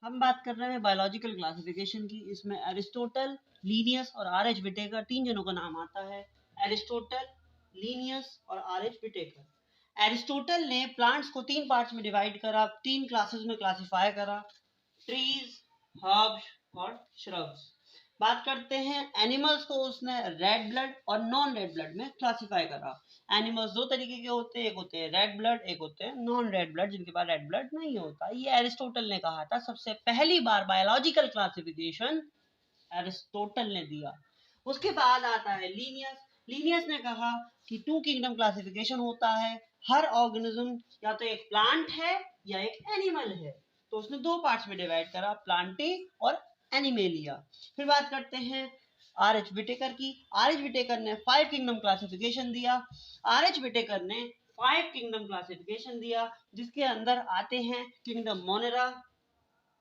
हम बात कर रहे हैं बायोलॉजिकल क्लासिफिकेशन की। इसमें एरिस्टोटल, लीनियस और आर.एच. विटेकर, तीन जनों का नाम आता है। एरिस्टोटल, लीनियस और आर.एच. विटेकर। एरिस्टोटल ने प्लांट्स को तीन पार्ट्स में डिवाइड करा, तीन क्लासेस में क्लासिफाई करा, ट्रीज, हर्ब्स और श्रब्स। बात करते हैं एनिमल्स को, उसने रेड ब्लड और नॉन रेड ब्लड में क्लासिफाई करा। एनिमल्स दो तरीके के होते हैं, एक होते हैं रेड ब्लड, एक होते हैं नॉन रेड ब्लड, जिनके पास रेड ब्लड नहीं होता। ये एरिस्टोटल ने कहा था। सबसे पहली बार बायोलॉजिकल क्लासिफिकेशन एरिस्टोटल ने दिया। उसके बाद आता है लीनियस। लीनियस ने कहा कि टू किंगडम क्लासिफिकेशन होता है। हर ऑर्गेनिज्म या तो एक प्लांट है या एक एनिमल है, तो उसने दो पार्ट्स में डिवाइड करा, प्लांटी और एनिमेलिया। फिर बात करते हैं आर.एच. विटेकर की। आर.एच. विटेकर ने 5 किंगडम क्लासिफिकेशन दिया। आर.एच. विटेकर ने 5 किंगडम क्लासिफिकेशन दिया, जिसके अंदर आते हैं kingdom Monera,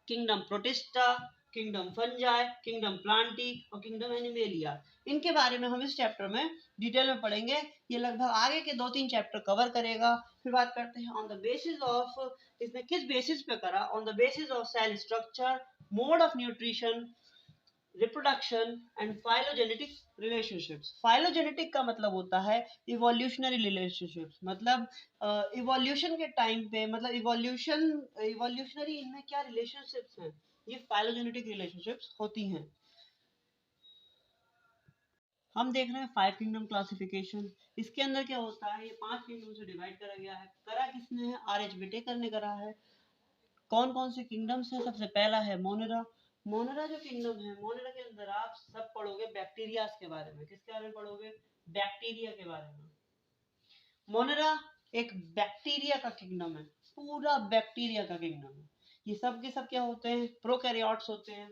kingdom protista, kingdom fungi, kingdom Plantae और किंगडम एनिमेलिया। इनके बारे में हम इस चैप्टर में डिटेल में पढ़ेंगे। ये लगभग आगे के 2-3 चैप्टर कवर करेगा। फिर बात करते हैं ऑन द बेसिस ऑफ, इसने किस बेसिस पे करा, on the basis of cell structure, mode of nutrition, reproduction and phylogenetic relationships. Phylogenetic का मतलब होता है इवोल्यूशनरी रिलेशनशिप्स, मतलब इवोल्यूशन के टाइम पे, मतलब इवोल्यूशनरी इनमें क्या रिलेशनशिप्स हैं, ये फाइलोजेनेटिक रिलेशनशिप्स होती हैं। हम देख रहे हैं 5 किंगडम क्लासिफिकेशन। इसके अंदर क्या होता है, ये 5 किंगडम से डिवाइड करा गया है। करा किसने है, आर.एच. विटेकर ने करा है। कौन कौन से किंगडम्स हैं, सबसे पहला है मोनेरा। मोनेरा जो किंगडम है, मोनेरा के अंदर आप सब पढ़ोगे बैक्टीरिया के बारे में। किसके बारे में पढ़ोगे, बैक्टीरिया के बारे में। मोनेरा एक बैक्टीरिया का किंगडम है, पूरा बैक्टीरिया का किंगडम है। ये सब के सब क्या होते हैं, प्रोकैरियोट्स होते हैं,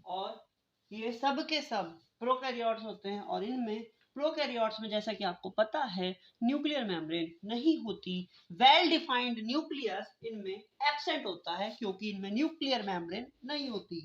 और ये सब के सब प्रोकैरियोट्स होते हैं। और इनमें प्रोकैरियोट्स में, जैसा कि आपको पता है, न्यूक्लियर मेम्ब्रेन नहीं होती। वेल डिफाइंड न्यूक्लियस इनमें एब्सेंट होता है, क्योंकि इनमें न्यूक्लियर मेम्ब्रेन नहीं होती।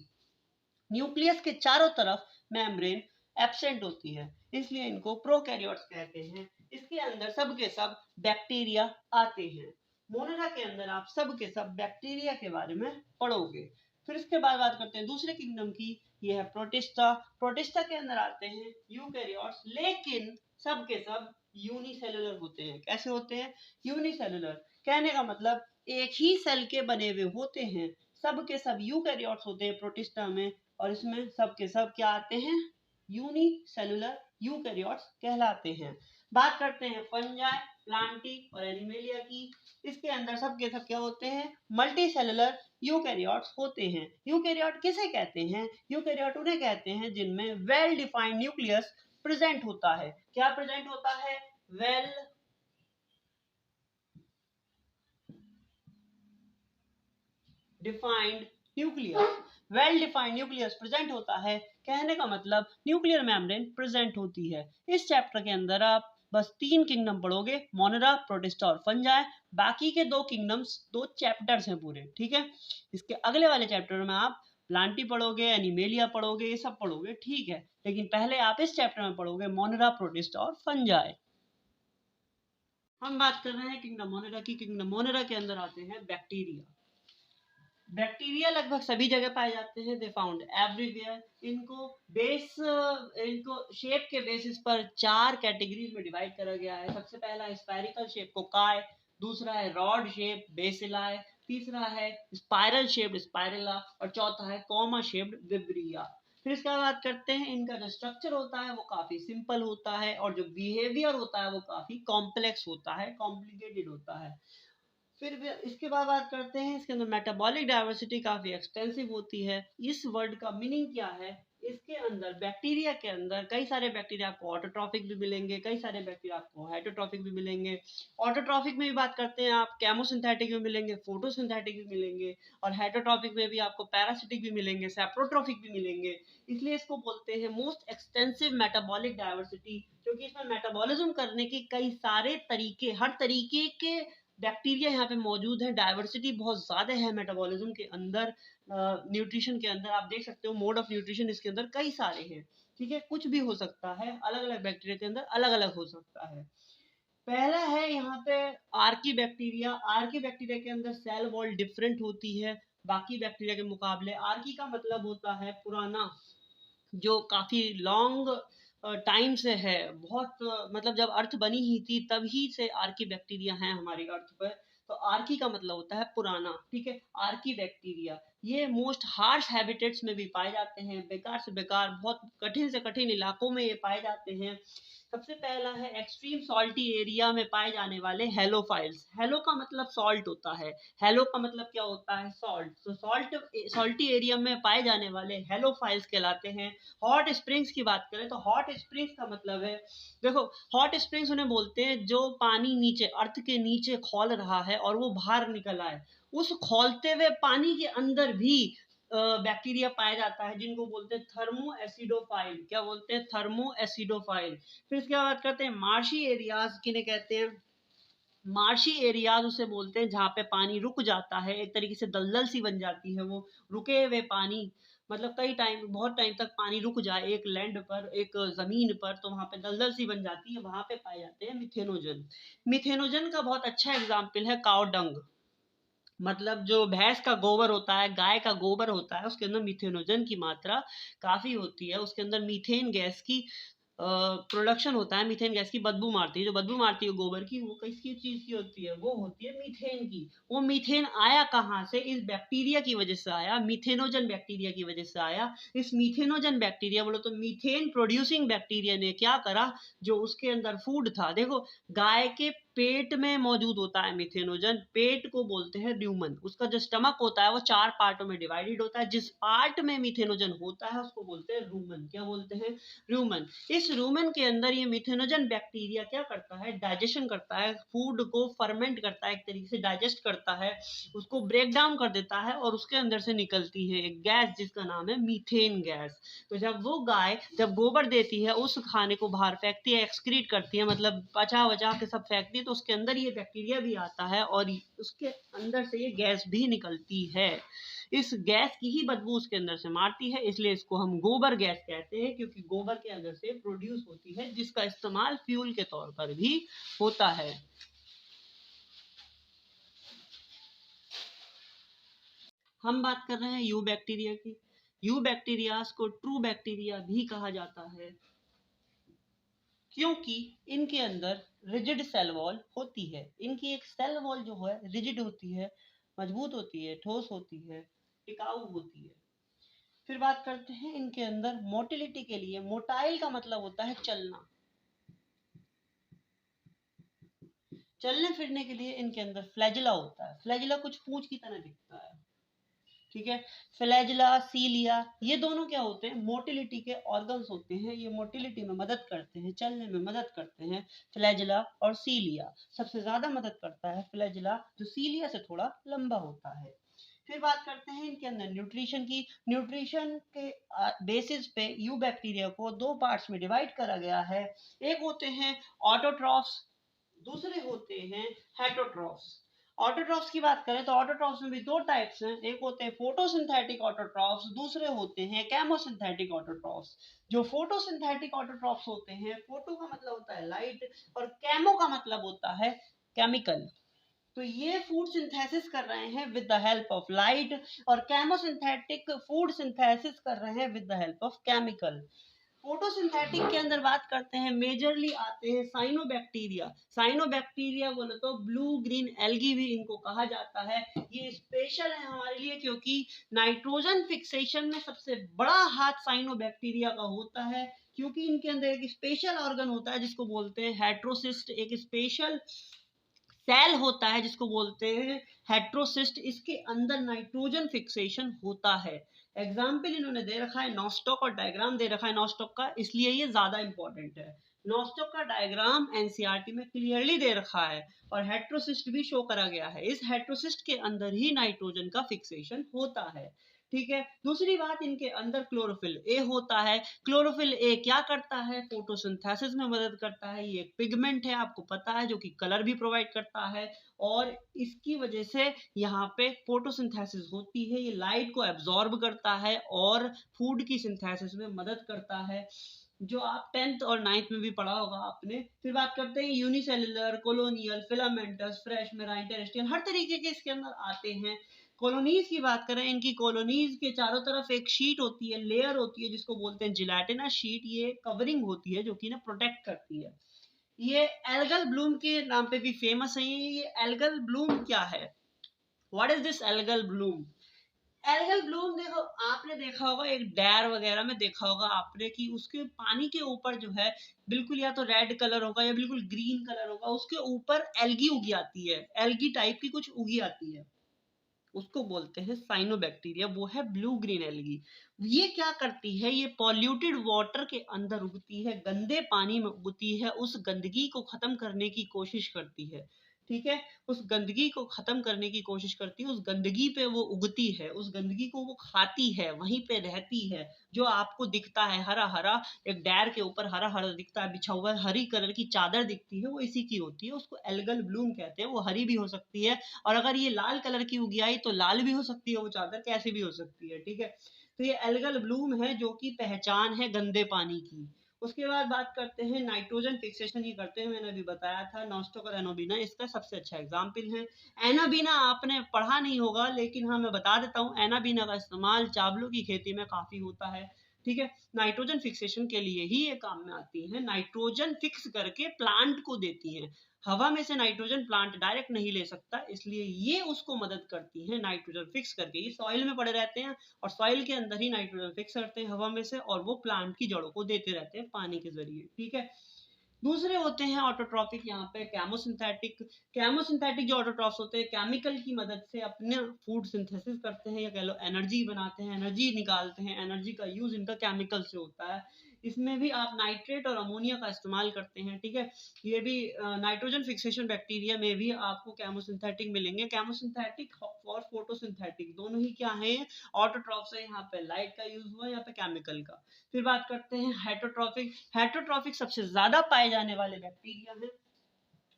न्यूक्लियस के चारों तरफ मेम्ब्रेन एब्सेंट होती है, इसलिए इनको प्रोकैरियोट्स कहते हैं। इसके अंदर सब के सब बैक्टीरिया आते हैं। मोनेरा के अंदर आप सब के सब बैक्टीरिया के बारे में पढ़ोगे। फिर इसके बाद बात करते हैं दूसरे किंगडम की, ये है प्रोटिस्टा। प्रोटिस्टा के अंदर आते हैं यूकैरियोट्स, लेकिन सब के सब यूनिसेलुलर होते हैं। कैसे होते हैं, यूनिसेलुलर। कहने का मतलब एक ही सेल के बने हुए होते हैं। सब के सब यूकैरियोट्स होते हैं प्रोटिस्टा में, और इसमें सब के सब क्या आते हैं, यूनिसेलुलर यूकैरियोट्स कहलाते हैं। बात करते हैं फंजाई, प्लांटी और एनिमेलिया की। इसके अंदर सब के सब क्या होते हैं, मल्टी सेलुलर यूकैरियोट्स होते हैं। यूकैरियोट किसे कहते हैं, यूकैरियोट उन्हें कहते हैं जिनमें वेल डिफाइंड न्यूक्लियस प्रेजेंट होता है। क्या प्रेजेंट होता है, well defined nucleus. Well defined nucleus present होता है, कहने का मतलब न्यूक्लियर मेम्ब्रेन प्रेजेंट होती है। इस चैप्टर के अंदर आप बस 3 किंगडम पढ़ोगे, मोनेरा, प्रोटिस्टा और फंजाई। बाकी के 2 किंगडम्स 2 चैप्टर्स हैं पूरे, ठीक है। इसके अगले वाले चैप्टर में आप प्लांटी पढ़ोगे, एनिमेलिया पढ़ोगे, ये सब पढ़ोगे, ठीक है। लेकिन पहले आप इस चैप्टर में पढ़ोगे मोनेरा, प्रोटिस्टा और फंजाई। हम बात कर रहे हैं किंगडम मोनेरा की। किंगडम मोनेरा के अंदर आते हैं बैक्टीरिया। बैक्टीरिया लगभग सभी जगह पाए जाते हैं, दे फाउंड एवरीवेयर। इनको शेप के बेसिस पर 4 कैटेगरीज में डिवाइड करा गया है। सबसे पहला है स्फेरिकल शेप, कोकाई। दूसरा है रॉड शेप, बेसिलाई। तीसरा है स्पाइरल शेप्ड, स्पाइरेला। और चौथा है कॉमा शेप्ड, विब्रिया। फिर इसका बात करते हैं, इनका जो स्ट्रक्चर होता है वो काफी सिंपल होता है, और जो बिहेवियर होता है वो काफी कॉम्प्लेक्स होता है, कॉम्प्लिकेटेड होता है। फिर इसके बाद बात करते हैं, इसके अंदर मेटाबॉलिक डाइवर्सिटी काफी एक्सटेंसिव होती है। इस वर्ड का मीनिंग क्या है, इसके अंदर बैक्टीरिया के अंदर कई सारे बैक्टीरिया आपको ऑटोट्रॉफिक भी मिलेंगे, कई सारे बैक्टीरिया आपको हेटरोट्रॉफिक भी मिलेंगे। ऑटोट्रॉफिक में भी बात करते हैं आप, केमोसिंथेटिक भी मिलेंगे, फोटोसिंथेटिक भी मिलेंगे, और हेटरोट्रॉफिक में भी आपको पैरासिटिक भी मिलेंगे, सेप्रोट्रॉफिक भी मिलेंगे। इसलिए इसको बोलते हैं मोस्ट एक्सटेंसिव मेटाबॉलिक डाइवर्सिटी, क्योंकि इसमें मेटाबॉलिज्म करने के कई सारे तरीके, हर तरीके के बैक्टीरिया यहाँ पे मौजूद है। डाइवर्सिटी बहुत ज्यादा है मेटाबॉलिज्म के अंदर। न्यूट्रिशन के अंदर आप देख सकते हो, मोड ऑफ न्यूट्रिशन इसके अंदर कई सारे हैं, ठीक है। कुछ भी हो सकता है, अलग अलग बैक्टीरिया के अंदर अलग अलग हो सकता है। पहला है यहाँ पे आर्की बैक्टीरिया। आर्की बैक्टीरिया के अंदर सेल वॉल डिफरेंट होती है, बाकी बैक्टीरिया के मुकाबले। आर्की का मतलब होता है पुराना, जो काफी लॉन्ग टाइम से है, बहुत मतलब जब अर्थ बनी ही थी तभी से आर्की बैक्टीरिया हैं हमारी अर्थ पर। तो आर्की का मतलब होता है पुराना, ठीक है। आर्की बैक्टीरिया ये मोस्ट हार्श हैबिटेट्स में भी पाए जाते हैं, बेकार से बेकार बहुत कठिन से कठिन इलाकों में ये पाए जाते हैं। सबसे पहला है एक्सट्रीम सॉल्टी एरिया में पाए जाने वाले हेलोफाइल्स। हेलो का मतलब सॉल्ट होता है, हेलो का मतलब क्या होता है, सॉल्ट। तो सॉल्टी एरिया में पाए जाने वाले हेलोफाइल्स कहलाते हैं। हॉट स्प्रिंग्स की बात करें तो हॉट स्प्रिंग्स का मतलब है, देखो हॉट स्प्रिंग्स उन्हें बोलते हैं जो पानी नीचे अर्थ के नीचे खौल रहा है और वो बाहर निकल आए, उस खौलते हुए पानी के अंदर भी बैक्टीरिया पाया जाता है, जिनको बोलते हैं थर्मो एसिडोफाइल। क्या बोलते हैं, थर्मो एसिडोफाइल। फिर इसके बाद करते हैं मार्शी एरियाज, किन्हें कहते हैं, मार्शी एरियाज उसे बोलते हैं जहाँ पे पानी रुक जाता है, एक तरीके से दलदल सी बन जाती है वो, रुके हुए पानी, मतलब कई टाइम बहुत टाइम तक पानी रुक जाए एक लैंड पर, एक जमीन पर, तो वहां पे दलदल सी बन जाती है, वहां पे पाए जाते हैं मिथेनोजन। मिथेनोजन का बहुत अच्छा एग्जाम्पल है काउ डंग, मतलब जो भैंस का गोबर होता है, गाय का गोबर होता है, उसके अंदर मिथेनोजन की मात्रा काफी होती है। उसके अंदर मीथेन गैस की प्रोडक्शन होता है, मीथेन गैस की बदबू मारती है, जो बदबू मारती है गोबर की, वो किसकी चीज की होती है, वो होती है मीथेन की। वो मीथेन आया कहाँ से, इस बैक्टीरिया की वजह से आया, मीथेनोजन बैक्टीरिया की वजह से आया। इस मीथेनोजन बैक्टीरिया बोलो तो मीथेन प्रोड्यूसिंग बैक्टीरिया ने क्या करा, जो उसके अंदर फूड था, देखो गाय के पेट में मौजूद होता है मिथेनोजन, पेट को बोलते हैं र्यूमन, उसका जो स्टमक होता है वो 4 पार्टों में डिवाइडेड होता है, जिस पार्ट में मिथेनोजन होता है उसको बोलते हैं रूमन। क्या बोलते हैं, रूमन। इस रूमन के अंदर ये मिथेनोजन बैक्टीरिया क्या करता है, डाइजेशन करता है, फूड को फर्मेंट करता है, एक तरीके से डाइजेस्ट करता है, उसको ब्रेक डाउन कर देता है, और उसके अंदर से निकलती है एक गैस जिसका नाम है मीथेन गैस। तो जब वो गाय जब गोबर देती है, उस खाने को बाहर फेंकती है, एक्सक्रीट करती है, मतलब बचा बचा के सब फेंकती है, तो उसके अंदर ये बैक्टीरिया भी आता है और उसके अंदर से ये गैस भी निकलती है। इस गैस की ही बदबू उसके अंदर से मारती है, इसलिए इसको हम गोबर गैस कहते हैं, क्योंकि गोबर के अंदर से प्रोड्यूस होती है, जिसका इस्तेमाल फ्यूल के तौर पर भी होता है। हम बात कर रहे हैं यू बैक्टीरिया की। यू बैक्टीरियाज को ट्रू बैक्टीरिया भी कहा जाता है, क्योंकि इनके अंदर रिजिड सेल वॉल होती है। इनकी एक सेल वॉल जो है रिजिड होती है, मजबूत होती है, ठोस होती है, टिकाऊ होती है। फिर बात करते हैं इनके अंदर मोटिलिटी के लिए। मोटाइल का मतलब होता है चलना, चलने फिरने के लिए इनके अंदर फ्लैजिला होता है। फ्लैजिला कुछ पूंछ की तरह दिखता है, ठीक है। फ्लैजिला, सीलिया, ये दोनों क्या होते हैं, मोटिलिटी के ऑर्गन्स होते हैं, ये मोटिलिटी में मदद करते हैं, चलने में मदद करते हैं। फ्लैजिला और सीलिया, सबसे ज्यादा मदद करता है फ्लैजिला, जो सीलिया से थोड़ा लंबा होता है। फिर बात करते हैं इनके अंदर न्यूट्रिशन की। न्यूट्रिशन के बेसिस पे यू बैक्टीरिया को दो पार्ट्स में डिवाइड करा गया है। एक होते हैं ऑटोट्रॉफ्स, दूसरे होते हैं हेटरोट्रॉफ्स। ऑटोट्रॉफ्स की बात करें तो ऑटोट्रॉफ्स में भी दो टाइप्स हैं, एक होते हैं फोटोसिंथेटिक ऑटोट्रॉफ्स, दूसरे होते हैं केमोसिंथेटिक ऑटोट्रॉफ्स। जो फोटोसिंथेटिक ऑटोट्रॉफ्स होते हैं, फोटो का मतलब होता है लाइट और केमो का मतलब होता है केमिकल, तो ये फूड सिंथेसिस कर रहे हैं with the help of light, और केमोसिंथेटिक फूड सिंथेसिस कर रहे हैं with the help of chemical. Photosynthetic के अंदर बात करते हैं, मेजरली आते हैं साइनोबैक्टीरिया। साइनोबैक्टीरिया बोले तो ब्लू ग्रीन एल्गी भी इनको कहा जाता है। ये स्पेशल है हमारे लिए, क्योंकि नाइट्रोजन फिक्सेशन में सबसे बड़ा हाथ साइनोबैक्टीरिया का होता है, क्योंकि इनके अंदर एक स्पेशल ऑर्गन होता है जिसको बोलते हैं हेट्रोसिस्ट, एक स्पेशल सेल होता है जिसको बोलते हैं हेट्रोसिस्ट, इसके अंदर नाइट्रोजन फिक्सेशन होता है। एग्जाम्पल इन्होंने दे रखा है नॉस्टॉक, और डायग्राम दे रखा है नॉस्टॉक का, इसलिए ये ज्यादा इंपॉर्टेंट है। नॉस्टॉक का डायग्राम एनसीईआरटी में क्लियरली दे रखा है, और हेट्रोसिस्ट भी शो करा गया है। इस हेट्रोसिस्ट के अंदर ही नाइट्रोजन का फिक्सेशन होता है, ठीक है। दूसरी बात, इनके अंदर क्लोरोफिल ए होता है। क्लोरोफिल ए क्या करता है, फोटोसिंथेसिस में मदद करता है। ये एक पिगमेंट है, आपको पता है, जो कि कलर भी प्रोवाइड करता है, और इसकी वजह से यहाँ पे फोटोसिंथेसिस होती है। ये लाइट को एब्जॉर्ब करता है और फूड की सिंथेसिस में मदद करता है, जो आप 10th और 9th में भी पढ़ा होगा आपने। फिर बात करते हैं unicellular, colonial, filamentous, fresh, marine, terrestrial, हर तरीके के इसके अंदर आते हैं। कॉलोनीज की बात करें, इनकी कॉलोनीज के चारों तरफ एक शीट होती है, लेयर होती है जिसको बोलते हैं जिलेटिनस शीट। ये कवरिंग होती है जो कि ना प्रोटेक्ट करती है। ये एल्गल ब्लूम के नाम पे भी फेमस है। ये एल्गल ब्लूम क्या है? What is this algal Bloom? Algal Bloom देखो, आपने देखा होगा एक डैर वगैरह में देखा होगा आपने कि उसके पानी के ऊपर जो है बिल्कुल या तो रेड कलर होगा या बिल्कुल ग्रीन कलर होगा, उसके ऊपर एल्गी उगी आती है, एल्गी टाइप की कुछ उगी आती है, उसको बोलते हैं साइनोबैक्टीरिया। वो है ब्लू ग्रीन एल्गी। ये क्या करती है? ये पॉल्यूटेड वाटर के अंदर उगती है, गंदे पानी में उगती है, उस गंदगी को खत्म करने की कोशिश करती है। ठीक है, उस गंदगी को खत्म करने की कोशिश करती है, उस गंदगी पे वो उगती है, उस गंदगी को वो खाती है, वहीं पे रहती है। जो आपको दिखता है हरा हरा, एक डैर के ऊपर हरा हरा दिखता है बिछा हुआ, हरी कलर की चादर दिखती है, वो इसी की होती है, उसको एल्गल ब्लूम कहते हैं। वो हरी भी हो सकती है, और अगर ये लाल कलर की उगी आई तो लाल भी हो सकती है, वो चादर कैसी भी हो सकती है। ठीक है, तो ये एल्गल ब्लूम है जो कि पहचान है गंदे पानी की। उसके बाद बात करते हैं नाइट्रोजन फिक्सेशन ही करते हैं। मैंने अभी बताया था नॉस्टोक और एनोबिना इसका सबसे अच्छा एग्जाम्पल है। एनाबीना आपने पढ़ा नहीं होगा, लेकिन हाँ मैं बता देता हूँ, एनाबीना का इस्तेमाल चावलों की खेती में काफी होता है। ठीक है, नाइट्रोजन फिक्सेशन के लिए ही ये काम में आती है। नाइट्रोजन फिक्स करके प्लांट को देती है। हवा में से नाइट्रोजन प्लांट डायरेक्ट नहीं ले सकता, इसलिए ये उसको मदद करती है नाइट्रोजन फिक्स करके। ये सॉइल में पड़े रहते हैं और सॉइल के अंदर ही नाइट्रोजन फिक्स करते हैं हवा में से, और वो प्लांट की जड़ों को देते रहते हैं पानी के जरिए। ठीक है, दूसरे होते हैं ऑटोट्रॉफिक, यहाँ पे केमोसिंथेटिक। केमोसिंथेटिक जो ऑटोट्रॉफ्स होते हैं केमिकल की मदद से अपने फूड सिंथेसिस करते हैं, या कह लो एनर्जी बनाते हैं, एनर्जी निकालते हैं। एनर्जी का यूज इनका केमिकल से होता है। इसमें भी आप नाइट्रेट और अमोनिया का इस्तेमाल करते हैं। ठीक है, ये भी नाइट्रोजन फिक्सेशन बैक्टीरिया में भी आपको केमोसिंथेटिक मिलेंगे। केमोसिंथेटिक और फोटोसिंथेटिक दोनों ही क्या है? ऑटोट्रॉफ्स है। यहाँ पे लाइट का यूज हुआ, यहाँ पे केमिकल का। फिर बात करते हैं हेटरोट्रॉफिक। हेटरोट्रॉफिक सबसे ज्यादा पाए जाने वाले बैक्टीरिया हैं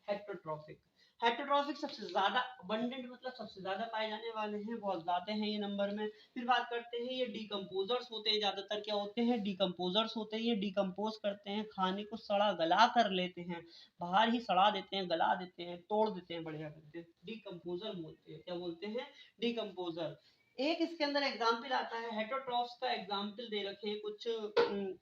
हेटरोट्रॉफिक। हेटरोट्रॉफिक सबसे ज्यादा अबंडेंट, मतलब सबसे ज्यादा पाए जाने वाले हैं, बहुत ज्यादा हैं ये नंबर में। फिर बात करते हैं ये डिकम्पोजर्स होते हैं। ज्यादातर क्या होते हैं? डिकम्पोजर्स होते हैं। ये डिकम्पोज करते हैं, खाने को सड़ा गला कर लेते हैं, बाहर ही सड़ा देते हैं, गला देते हैं, तोड़ देते हैं, बढ़िया करते हैं। डिकम्पोजर बोलते हैं। क्या बोलते हैं? डिकम्पोजर। एक इसके अंदर एग्जाम्पल आता है हेटरोट्रॉफ्स का, एग्जाम्पल दे रखे हैं कुछ।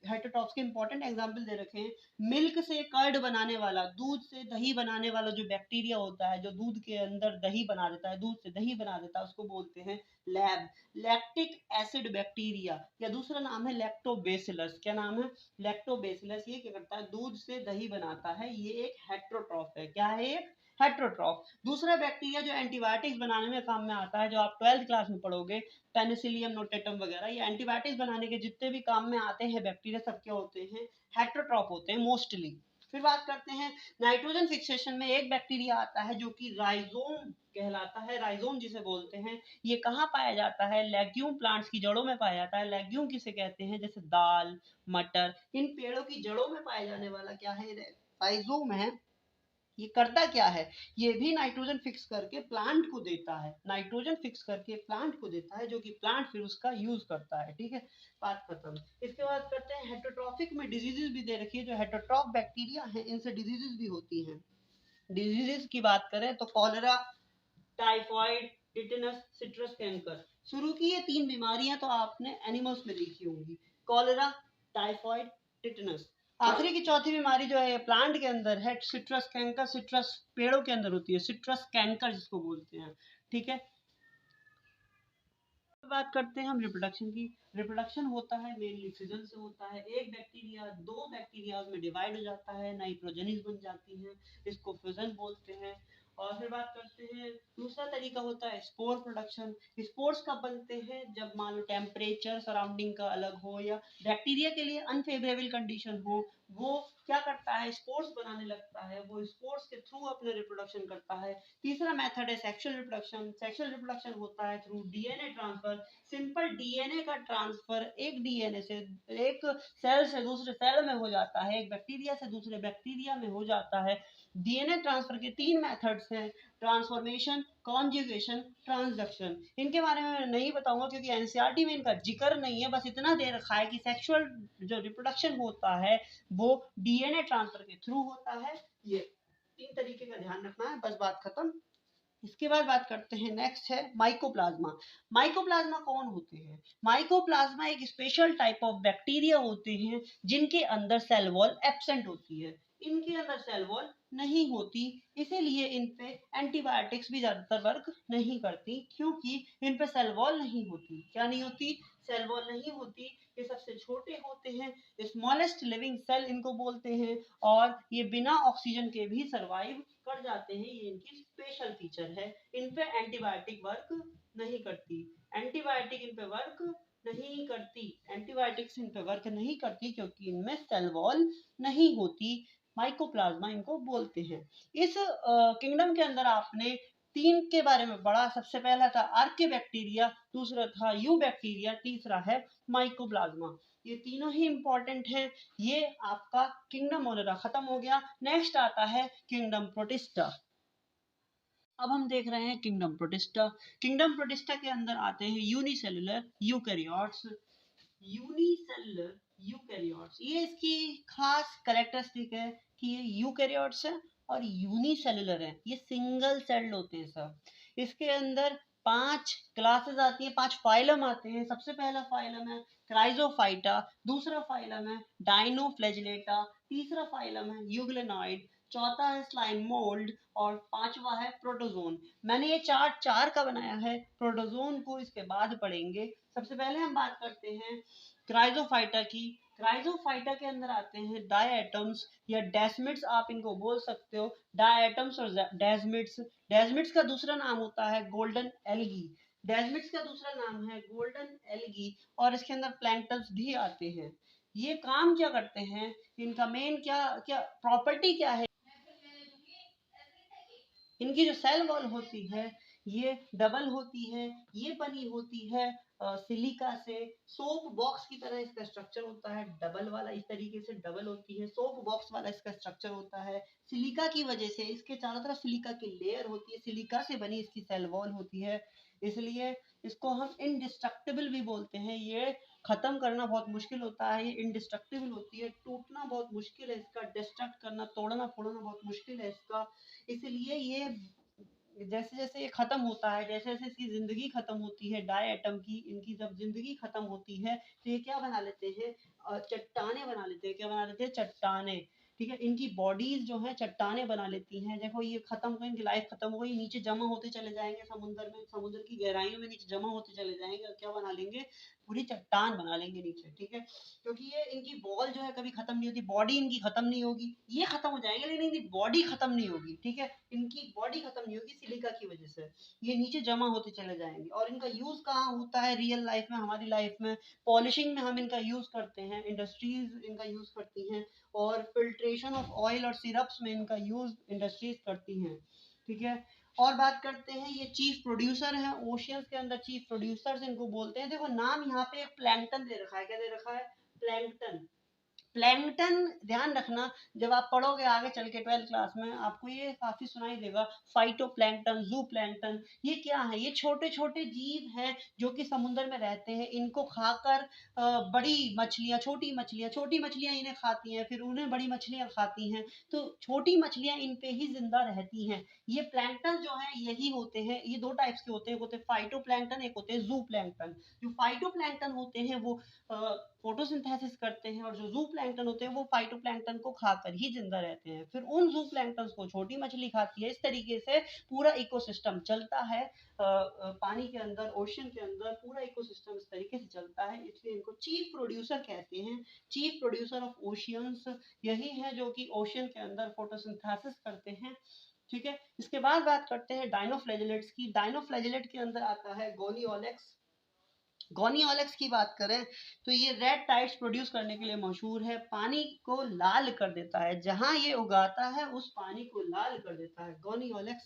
हेटरोट्रॉफ्स के इंपॉर्टेंट एग्जाम्पल दे रखे हैं। मिल्क से कर्ड बनाने वाला, दूध से दही बनाने वाला जो बैक्टीरिया होता है, जो दूध के अंदर दही बना देता है, दूध से दही बना देता है, उसको बोलते हैं लैब। लैक्टिक एसिड बैक्टीरिया, या दूसरा नाम है लैक्टोबेसिलस। क्या नाम है? लैक्टोबेसिलस। ये क्या करता है? दूध से दही बनाता है। ये एक हेटरोट्रॉफ है। क्या है? एक हेटरोट्रॉफ। दूसरा बैक्टीरिया जो एंटीबायोटिक्स बनाने में काम में आता है, जो आप 12th क्लास में पढ़ोगे, पेनिसिलियम नोटेटम वगैरह, ये एंटीबायोटिक्स बनाने के जितने भी काम में आते हैं बैक्टीरिया, सब क्या होते हैं? हेटरोट्रॉफ होते हैं मोस्टली। फिर बात करते हैं नाइट्रोजन फिक्सेशन में एक बैक्टीरिया आता है जो कि राइजोम कहलाता है। राइजोम जिसे बोलते हैं, ये कहाँ पाया जाता है? लेग्यूम प्लांट्स की जड़ों में पाया जाता है। लेग्यूम किसे कहते हैं? जैसे दाल, मटर, इन पेड़ों की जड़ों में पाया जाने वाला क्या है? राइजोम है। ये करता क्या है? ये भी नाइट्रोजन फिक्स करके प्लांट को देता है। नाइट्रोजन फिक्स करके प्लांट को देता है, जो कि प्लांट फिर उसका यूज करता है। ठीक है, बात खत्म। इसके बाद करते हैं हेटरोट्रॉफिक में डिजीजेस भी दे रखी है। जो हेटरोट्रॉफ बैक्टीरिया है, इनसे डिजीजेस भी होती हैं। डिजीजेस की बात करें तो cholera, typhoid, tetanus, citrus canker. शुरू की ये 3 बीमारियां तो आपने एनिमल्स में देखी होंगी, कॉलेरा, टाइफॉइड, टिटेनस। आखिरी की चौथी बीमारी जो है प्लांट के अंदर है, सिट्रस कैंकर। सिट्रस पेड़ों के अंदर होती है, सिट्रस कैंकर जिसको बोलते हैं। ठीक है, बात करते हैं हम रिप्रोडक्शन की। रिप्रोडक्शन होता है मेनली फिजन से होता है। एक बैक्टीरिया 2 बैक्टीरिया में डिवाइड हो जाता है, नई प्रोजेनिस बन जाती है, इसको फिजन बोलते हैं। और फिर बात करते हैं दूसरा तरीका होता है स्पोर प्रोडक्शन। स्पोर्स कब बनते हैं? जब मान लो टेम्परेचर सराउंडिंग का अलग हो, या बैक्टीरिया के लिए अनफेवरेबल कंडीशन हो, वो क्या करता है? स्पोर्स बनाने लगता है, वो स्पोर्स के थ्रू अपने रिप्रोडक्शन करता है। तीसरा मेथड है सेक्सुअल रिप्रोडक्शन। सेक्सुअल रिप्रोडक्शन होता है through DNA transfer. Simple DNA का ट्रांसफर एक डीएनए से, एक सेल से दूसरे सेल में हो जाता है, एक बैक्टीरिया से दूसरे बैक्टीरिया में हो जाता है। डीएनए ट्रांसफर के 3 मेथड्स हैं, ट्रांसफॉर्मेशन, कॉन्जुगेशन, ट्रांसडक्शन। इनके बारे में मैं नहीं बताऊंगा क्योंकि एनसीईआरटी में इनका जिक्र नहीं है। बस इतना दे रखा है कि सेक्सुअल जो रिप्रोडक्शन होता है वो डीएनए ट्रांसफर के थ्रू होता है। ये 3 तरीके का ध्यान रखना है, बस बात खत्म। इसके बाद बात करते हैं, नेक्स्ट है माइकोप्लाज्मा। माइकोप्लाज्मा कौन होते हैं? माइकोप्लाज्मा एक स्पेशल टाइप ऑफ बैक्टीरिया होते हैं जिनके अंदर सेल वॉल एब्सेंट होती है। इनके अंदर सेल वॉल नहीं होती, इसीलिए इन पे एंटीबायोटिक्स भी ज्यादातर वर्क नहीं करती, क्योंकि इन पे सेल वॉल नहीं होती। क्या नहीं होती? सेल वॉल नहीं होती। ये सबसे छोटे होते हैं, स्मॉलेस्ट लिविंग सेल इनको बोलते हैं, और ये बिना ऑक्सीजन के भी सरवाइव कर जाते हैं। ये इनकी स्पेशल फीचर है। इन पे एंटीबायोटिक वर्क नहीं करती, एंटीबायोटिक इन पे वर्क नहीं करती, एंटीबायोटिक्स इन पे वर्क नहीं करती, क्योंकि इनमें सेल वॉल नहीं होती। माइकोप्लाज्मा इनको बोलते हैं। इस किंगडम के अंदर आपने तीन के बारे में पढ़ा। सबसे पहला था आर्कियोबैक्टीरिया, दूसरा था यू बैक्टीरिया, तीसरा है माइकोप्लाज्मा। ये तीनों ही इंपॉर्टेंट है। ये आपका किंगडम मोनेरा खत्म हो गया। नेक्स्ट आता है किंगडम प्रोटिस्टा। अब हम देख रहे हैं किंगडम प्रोटिस्टा। किंगडम प्रोटिस्टा के अंदर आते हैं यूनिसेलुलर यूकैरियोट्स। यूनिसेलुलर यूकैरियोट्स, ये इसकी खास कैरेक्टरिस्टिक है कि ये यूकैरियोट्स है और यूनिसेलुलर है, ये सिंगल सेल्ड होते हैं सब। इसके अंदर 5 क्लासेस आती हैं, 5 फाइलम आते हैं। सबसे पहला फाइलम है क्राइजोफाइटा, दूसरा फाइलम है डाइनोफ्लैजिलेटा, तीसरा फाइलम है यूग्लेनॉइड, चौथा है स्लाइम मोल्ड, और पांचवा है प्रोटोजोन। मैंने ये चार्ट 4 का बनाया है, प्रोटोजोन को इसके बाद पढ़ेंगे। सबसे पहले हम बात करते हैं क्राइजोफाइटा की। क्राइजोफाइटा के अंदर आते हैं डायटम्स या डेस्मिड्स, आप इनको बोल सकते हो। डायटम्स और डेस्मिड्स। डेस्मिड्स का दूसरा नाम होता है गोल्डन एल्गी। डेस्मिड्स का दूसरा नाम है गोल्डन एल्गी, और इसके अंदर प्लैंक्टन्स भी आते हैं। ये काम क्या करते हैं, इनका मेन क्या क्या प्रॉपर्टी क्या है? इनकी जो सेल वॉल होती है ये डबल होती है। ये बनी होती है सिलिका से। सोप बॉक्स की तरह इसका स्ट्रक्चर होता है, डबल वाला, इस तरीके से डबल होती है, सोप बॉक्स वाला इसका स्ट्रक्चर होता है। सिलिका की वजह से इसके चारों तरफ सिलिका की लेयर होती है, सिलिका से बनी इसकी सेल वॉल होती है, इसलिए इसको हम इनडिस्ट्रक्टिबल भी बोलते हैं। ये खत्म करना बहुत मुश्किल होता है, ये इनडिस्ट्रक्टिबल होती है, टूटना बहुत मुश्किल है इसका, डिस्ट्रक्ट करना, तोड़ना फोड़ना बहुत मुश्किल है इसका। इसलिए ये जैसे जैसे ये खत्म होता है, जैसे जैसे इसकी जिंदगी खत्म होती है डाई एटम की, इनकी जब जिंदगी खत्म होती है तो ये क्या बना लेते हैं, चट्टाने बना लेते हैं। क्या बना लेते हैं? चट्टाने। ठीक है, इनकी बॉडीज जो है चट्टाने बना लेती हैं। देखो ये खत्म हो गई, इनकी लाइफ खत्म हो गई, नीचे जमा होते चले जाएंगे समुद्र में, समुद्र की गहराइयों में नीचे जमा होते चले जाएंगे, और क्या बना लेंगे? पूरी चट्टान बना लेंगे नीचे। ठीक है, क्योंकि ये इनकी बॉल जो है कभी खत्म नहीं होती, बॉडी इनकी खत्म नहीं होगी। ये खत्म हो जाएंगे लेकिन इनकी बॉडी खत्म नहीं होगी। ठीक है, इनकी बॉडी खत्म नहीं होगी सिलिका की वजह से, ये नीचे जमा होते चले जाएंगे। और इनका यूज कहाँ होता है रियल लाइफ में, हमारी लाइफ में? पॉलिशिंग में हम इनका यूज करते हैं, इंडस्ट्रीज इनका यूज करती हैं, और फिल्ट्रेशन ऑफ ऑयल और सिरप्स में इनका यूज इंडस्ट्रीज करती हैं। ठीक है, और बात करते हैं, ये चीफ प्रोड्यूसर है ओशियंस के अंदर, चीफ प्रोड्यूसर्स इनको बोलते हैं। देखो नाम यहाँ पे प्लैंकटन दे रखा है, क्या दे रखा है? प्लैंकटन। प्लैंकटन ध्यान रखना, जब आप पढ़ोगे आगे चल के 12th क्लास में, आपको ये काफी सुनाई देगा, फाइटोप्लैंकटन, जू प्लैंकटन। ये क्या है? ये छोटे छोटे जीव हैं जो कि समुद्र में रहते हैं। इनको खाकर बड़ी मछलियां, छोटी मछलियां इन्हें खाती हैं, फिर उन्हें बड़ी मछलियां खाती हैं, तो छोटी मछलियां इन पे ही जिंदा रहती हैं। ये प्लैंकटन जो है यही होते हैं। ये दो टाइप्स के होते हैं, एक होते हैं फाइटोप्लैंकटन, एक होते हैं जू प्लैंकटन। जो फाइटोप्लैंकटन होते हैं वो फोटोसिंथेसिस करते हैं, और जो जू प्लैंकटन होते हैं वो फाइटोप्लैंकटन को खाकर ही जिंदा रहते हैं, फिर उन जू प्लैंकटन को छोटी मछली खाती है। इस तरीके से पूरा इकोसिस्टम चलता है पानी के अंदर, ओशन के अंदर पूरा इकोसिस्टम इस तरीके से चलता है, इसलिए इनको चीफ प्रोड्यूसर कहते हैं। चीफ प्रोड्यूसर ऑफ ओशियंस यही है जो कि ओशन के अंदर फोटोसिंथेसिस करते हैं। ठीक है, इसके बाद बात करते हैं डाइनोफ्लैजिलेट्स की। डाइनोफ्लैजिलेट के अंदर आता है गोनियोलेक्स। गोनियोलेक्स की बात करें तो ये रेड टाइड्स प्रोड्यूस करने के लिए मशहूर है, पानी को लाल कर देता है, जहां ये उगाता है उस पानी को लाल कर देता है गोनियोलेक्स।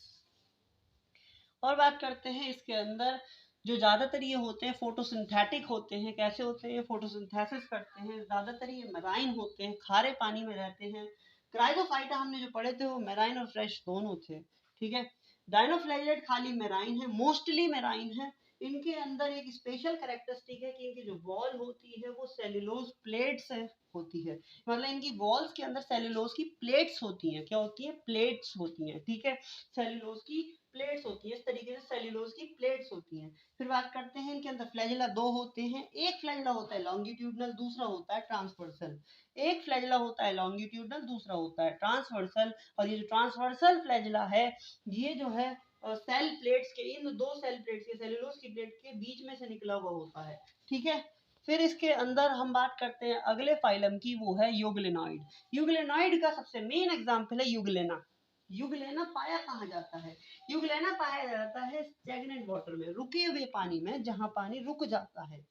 और बात करते हैं इसके अंदर, जो ज्यादातर ये होते हैं फोटोसिंथेटिक होते हैं। कैसे होते हैं? फोटोसिंथेसिस करते हैं, ज्यादातर ये मेराइन होते हैं, खारे पानी में रहते हैं। क्राइजोफाइटा हमने जो पढ़े थे वो मेराइन और फ्रेश दोनों थे। ठीक है, डाइनोफ्लैजिलेट खाली मेराइन है, मोस्टली मेराइन है। इनके अंदर एक स्पेशल कैरेक्टरिस्टिक है कि इनकी जो वॉल होती है वो सेल्यूलोज प्लेट से होती है। मतलब इनकी वॉल्स के अंदर सेल्यूलोज की प्लेट्स होती हैं। क्या होती हैं? प्लेट्स होती हैं। ठीक है, सेल्यूलोज की प्लेट्स होती है, इस तरीके से सेल्यूलोज की प्लेट्स होती हैं। फिर बात करते हैं इनके अंदर फ्लैजेला दो होते हैं, एक फ्लैजेला होता है लॉन्गिट्यूडनल, दूसरा होता है ट्रांसवर्सल। एक फ्लैजेला होता है लॉन्गिट्यूडनल, दूसरा होता है ट्रांसवर्सल। और ये जो ट्रांसवर्सल फ्लैजेला है ये जो है सेल प्लेट्स के, इन दो सेल प्लेट्स के, सेल्यूलोज की प्लेट के बीच में से निकला हुआ होता है, ठीक है। फिर इसके अंदर हम बात करते हैं अगले फाइलम की, वो है यूग्लेनॉइड। यूग्लेनॉइड का सबसे मेन एग्जांपल है यूग्लेना। यूग्लेना पाया कहाँ जाता है? यूग्लेना पाया जाता है स्टैग्नेंट वाटर में, रुके हुए पानी में, जहां पानी रुक जाता है,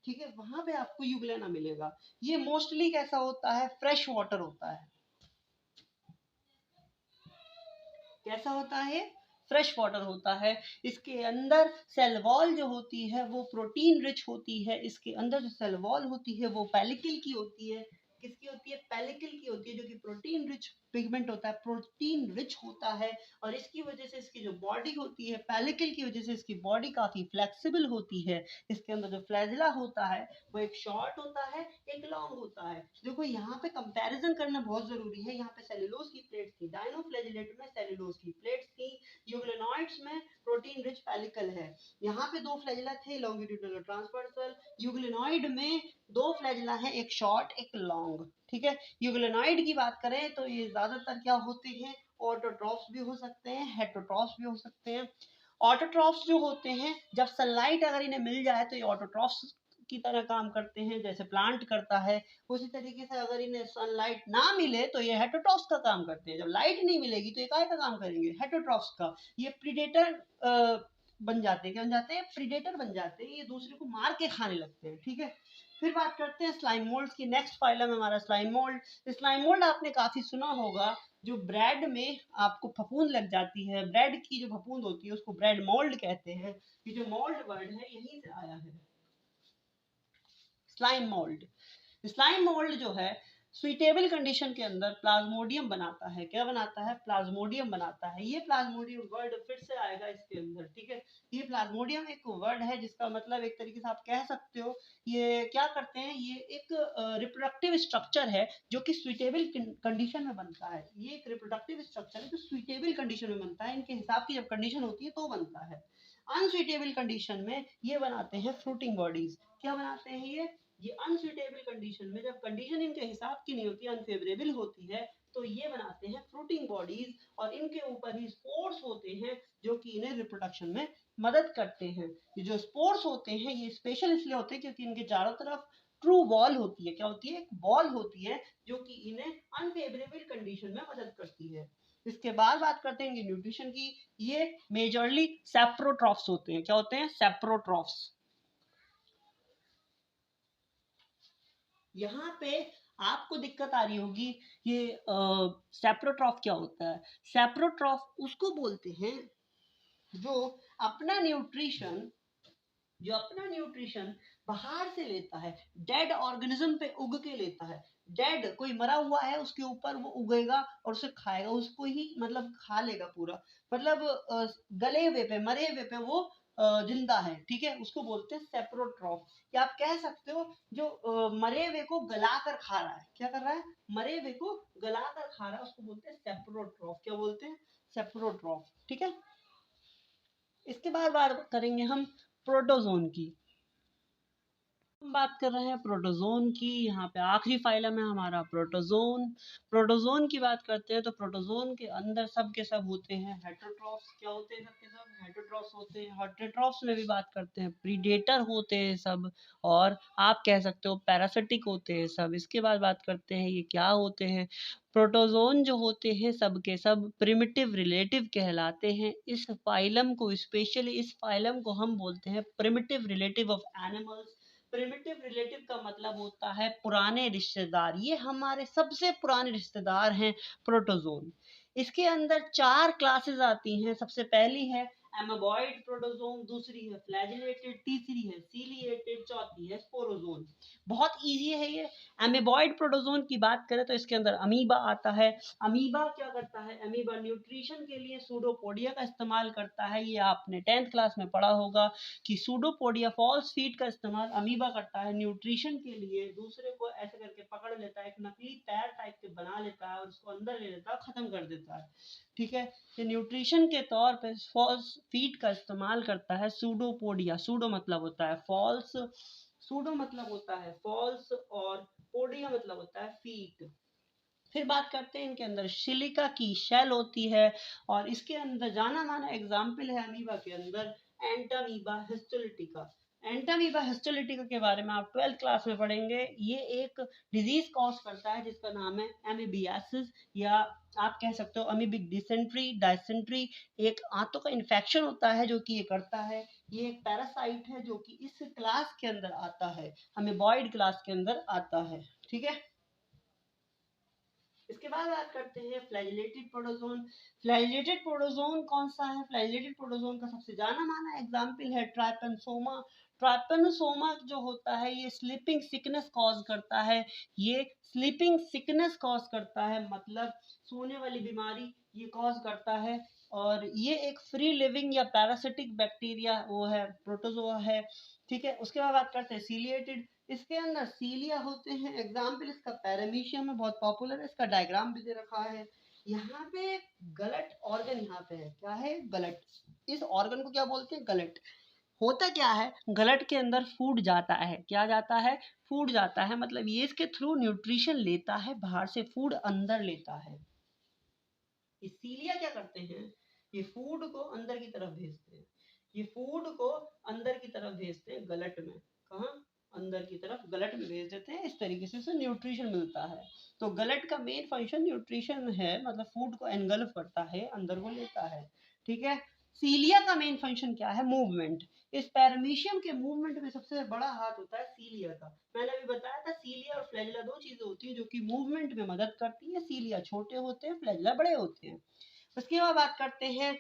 ठीक है, वहां पे आपको यूग्लेना मिलेगा। ये मोस्टली कैसा होता है? फ्रेश वाटर होता है। कैसा होता है? फ्रेश वाटर होता है। इसके अंदर सेल वॉल जो होती है वो प्रोटीन रिच होती है। इसके अंदर जो सेल वॉल होती है वो पेलिकल की होती है। किसकी होती है? पेलिकल की होती है, जो कि प्रोटीन रिच पिगमेंट होता है, प्रोटीन रिच होता है। और इसकी वजह से इसकी जो बॉडी होती है, पेलिकल की वजह से इसकी बॉडी काफी फ्लेक्सिबल होती है। इसके अंदर जो फ्लैजिला होता है वो एक शॉर्ट होता है, एक लॉन्ग होता है। देखो यहाँ पे कंपैरिजन करना बहुत जरूरी है। यहाँ पे सेल्यूलोज की प्लेट्स थी, डायनोफ्लैजिलेट में सेल्यूलोज की प्लेट्स थी, यूग्लेनॉइड्स में प्रोटीन रिच पेलिकल है। यहाँ पे दो फ्लैजिला थे, लॉन्गिट्यूडनल और ट्रांसवर्सल। यूग्लेनॉइड में दो फ्लैजिला है, एक शॉर्ट एक लॉन्ग, ठीक है। यूग्लेनॉइड की बात करें तो ये ज्यादातर क्या होते हैं? ऑटोट्रॉफ्स भी हो सकते हैं, हेटरोट्रॉफ्स भी हो सकते हैं। ऑटोट्रॉफ्स जो होते हैं, जब सनलाइट अगर इन्हें मिल जाए तो ये ऑटोट्रॉफ्स की तरह काम करते हैं, जैसे प्लांट करता है। उसी तरीके से अगर इन्हें सनलाइट ना मिले तो ये हेटरोट्रॉफ्स का काम करते हैं। जब लाइट नहीं मिलेगी तो ये काय का काम करेंगे? हेटरोट्रॉफ्स का। ये प्रीडेटर बन जाते हैं। क्या बन जाते हैं? प्रीडेटर बन जाते हैं। ये दूसरे को मार के खाने लगते हैं, ठीक है। फिर बात करते हैं स्लाइम मोल्ड्स की। नेक्स्ट फाइलम है हमारा स्लाइम मोल्ड। स्लाइम मोल्ड आपने काफी सुना होगा, जो ब्रेड में आपको फफूंद लग जाती है, ब्रेड की जो फफूंद होती है उसको ब्रेड मोल्ड कहते हैं। ये जो मोल्ड वर्ड है यहीं से आया है, स्लाइम मोल्ड। स्लाइम मोल्ड जो है सुइटेबल कंडीशन के अंदर प्लाज्मोडियम बनाता है। क्या बनाता है? प्लाज्मोडियम बनाता है। ये प्लाज्मोडियम वर्ड फिर से आएगा इसके अंदर, ठीक है। ये प्लाज्मोडियम एक वर्ड है जिसका मतलब एक तरीके से आप कह सकते हो ये क्या करते हैं, ये एक रिप्रोडक्टिव स्ट्रक्चर है जो कि सुइटेबल कंडीशन में बनता है। ये एक रिप्रोडक्टिव स्ट्रक्चर है जो सुइटेबल कंडीशन में बनता है। इनके हिसाब की जब कंडीशन होती है तो बनता है। अनसुइटेबल कंडीशन में ये बनाते हैं फ्रूटिंग बॉडीज। क्या बनाते हैं ये अनसुइटेबल कंडीशन में, जब कंडीशन इनके हिसाब की नहीं होती, अनफेवरेबल होती है, तो ये बनाते हैं फ्रूटिंग बॉडीज। और इनके ऊपर ही स्पोर्स होते हैं जो कि इन्हें रिप्रोडक्शन में मदद करते हैं। ये जो स्पोर्स होते हैं ये स्पेशल इसलिए होते हैं क्योंकि इनके चारों तरफ ट्रू बॉल होती है। क्या होती है? एक बॉल होती है जो कि इन्हें अनफेवरेबल कंडीशन में मदद करती है। इसके बाद बात करते हैं न्यूट्रिशन की। ये मेजरली सेप्रोट्रॉफ्स होते हैं। क्या होते हैं? सेप्रोट्रॉफ्स। यहाँ पे आपको दिक्कत आ रही होगी, ये सेप्रोट्रॉफ क्या होता है? सेप्रोट्रॉफ उसको बोलते हैं जो अपना न्यूट्रिशन जो अपना न्यूट्रिशन बाहर से लेता है, डेड ऑर्गेनिज्म पे उग के लेता है। डेड कोई मरा हुआ है उसके ऊपर वो उगेगा और उसे खाएगा, उसको ही मतलब खा लेगा पूरा। मतलब गले हुए पे, मरे हुए पे वो जिंदा है, ठीक है, उसको बोलते हैं सेप्रोट्रॉफ। या आप कह सकते हो जो मरे हुए को गलाकर खा रहा है। क्या कर रहा है? मरे हुए को गलाकर खा रहा है, उसको बोलते हैं सेप्रोट्रॉफ। क्या बोलते हैं? सेप्रोट्रॉफ, ठीक है। इसके बाद बात करेंगे हम प्रोटोजोन की। हम बात कर रहे हैं प्रोटोजोन की। यहाँ पे आखिरी फाइलम है हमारा प्रोटोजोन। प्रोटोजोन की बात करते हैं तो प्रोटोजोन के अंदर सब के सब होते हैं हेटरोट्रॉफ्स। क्या होते हैं? सब के सब हेटरोट्रॉफ्स होते हैं। हेटरोट्रॉफ्स में भी बात करते हैं प्रीडेटर होते हैं सब, और आप कह सकते हो पैरासिटिक होते हैं सब। इसके बाद बात करते हैं ये क्या होते हैं। प्रोटोजोन जो होते हैं सब के सब प्रिमिटिव रिलेटिव कहलाते हैं। इस फाइलम को स्पेशली इस फाइलम को हम बोलते हैं primitive relative of animals. Primitive relative का मतलब होता है पुराने रिश्तेदार। ये हमारे सबसे पुराने रिश्तेदार हैं प्रोटोजोन। इसके अंदर 4 क्लासेस आती हैं। सबसे पहली है एमोबॉइड प्रोटोजोन, दूसरी है फ्लैजिलेटेड, तीसरी है सीलिएटेड, चौथी है स्पोरोजोन। बहुत इजी है ये। एमीबॉइड प्रोटोजोन की बात करें तो इसके अंदर अमीबा आता है। अमीबा क्या करता है, अमीबा न्यूट्रिशन के लिए सूडोपोडिया का इस्तेमाल करता है। ये आपने 10th क्लास में पढ़ा होगा कि सूडोपोडिया फॉल्स फीट का इस्तेमाल अमीबा करता है न्यूट्रिशन के लिए। दूसरे को ऐसे करके पकड़ लेता है, एक नकली पैर टाइप के बना लेता है और उसको अंदर ले लेता है, खत्म कर देता है। ठीक है, ये न्यूट्रिशन के तौर पे फॉल्स फीट का इस्तेमाल करता है सूडोपोडिया। सूडो मतलब होता है फॉल्स, सूडो मतलब होता है फॉल्स, और पोडिया मतलब होता है फीट। फिर बात करते हैं इनके अंदर सिलिका की शेल होती है, और इसके अंदर जाना माना एग्जाम्पल है अमीबा के अंदर एंटामीबा हिस्टोलिटिका। एंटामीबा हिस्टोलिटिका के बारे में आप 12th क्लास में पढ़ेंगे। ये एक डिजीज कॉज करता है जिसका नाम है एमीबियासिस, या आप कह सकते हो अमीबिक डिसेंट्री, डायसेंट्री। एक आंतों का इन्फेक्शन होता है जो कि ये करता है। ये एक पैरासाइट है जो कि इस क्लास के अंदर आता है, अमीबॉइड क्लास के अंदर आता है। ठीक है, इसके बाद बात करते हैं फ्लैजिलेटेड प्रोटोजोन। फ्लैजिलेटेड प्रोटोजोन कौन सा है? फ्लैजिलेटेड प्रोटोजोन का सबसे जाना माना एग्जाम्पल है ट्राइपेनोसोमा। ट्राइपेनोसोमा जो होता है ये स्लीपिंग सिकनेस कॉज करता है। ये स्लीपिंग सिकनेस कॉज करता है, मतलब सोने वाली बीमारी ये कॉज करता है। और ये एक फ्री लिविंग या पैरासिटिक बैक्टीरिया वो है, प्रोटोजोआ है। ठीक है, उसके बाद बात करते हैं सीलिएटेड। इसके अंदर सीलिया होते हैं, एग्जाम्पल इसका पैरामीशियम है, बहुत पॉपुलर है। इसका डायग्राम भी दे रखा है। यहाँ पे गलट ऑर्गन यहाँ पे है, क्या है? गलट। इस ऑर्गन को क्या बोलते हैं? गलट। होता क्या है, गलट के अंदर फूड जाता है। क्या जाता है? फूड जाता है, मतलब ये इसके थ्रू न्यूट्रिशन लेता है, बाहर से फूड अंदर लेता है। सीलिया क्या करते हैं, ये फूड को अंदर की तरफ भेजते हैं। ये फूड को अंदर की तरफ भेजते हैं गलट में। कहाँ? अंदर की तरफ गलट में भेज देते हैं। इस तरीके से उसे न्यूट्रिशन मिलता है। तो गलट का मेन फंक्शन न्यूट्रिशन है, मतलब फूड को एनगल्फ करता है, अंदर को लेता है। ठीक है, सीलिया का मेन फंक्शन क्या है? मूवमेंट। इस पैरामीशियम के मूवमेंट में सबसे बड़ा हाथ होता है सीलिया का। मैंने अभी बताया था सीलिया और फ्लैजिला दो चीजें होती हैं जो कि मूवमेंट में मदद करती है। सीलिया छोटे होते हैं, फ्लैजिला बड़े होते हैं। उसके बाद बात करते हैं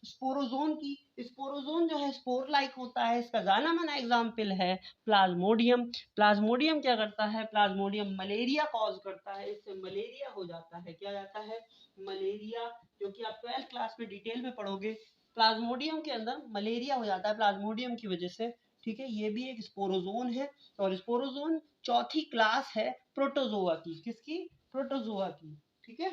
स्पोरोजोन की। स्पोरोजोन जो है स्पोर लाइक होता है। इसका जाना माना एग्जाम्पल है प्लाज्मोडियम। प्लाज्मोडियम क्या करता है? प्लाज्मोडियम मलेरिया कॉज करता है। इससे मलेरिया हो जाता है। क्या जाता है? मलेरिया, जो कि आप 12th क्लास में डिटेल में पढ़ोगे। प्लाज्मोडियम के अंदर मलेरिया हो जाता है प्लाज्मोडियम की वजह से। ठीक है, ये भी एक स्पोरोजोन है। और स्पोरोजोन चौथी क्लास है प्रोटोजोआ की। किसकी? प्रोटोजोआ की। ठीक है,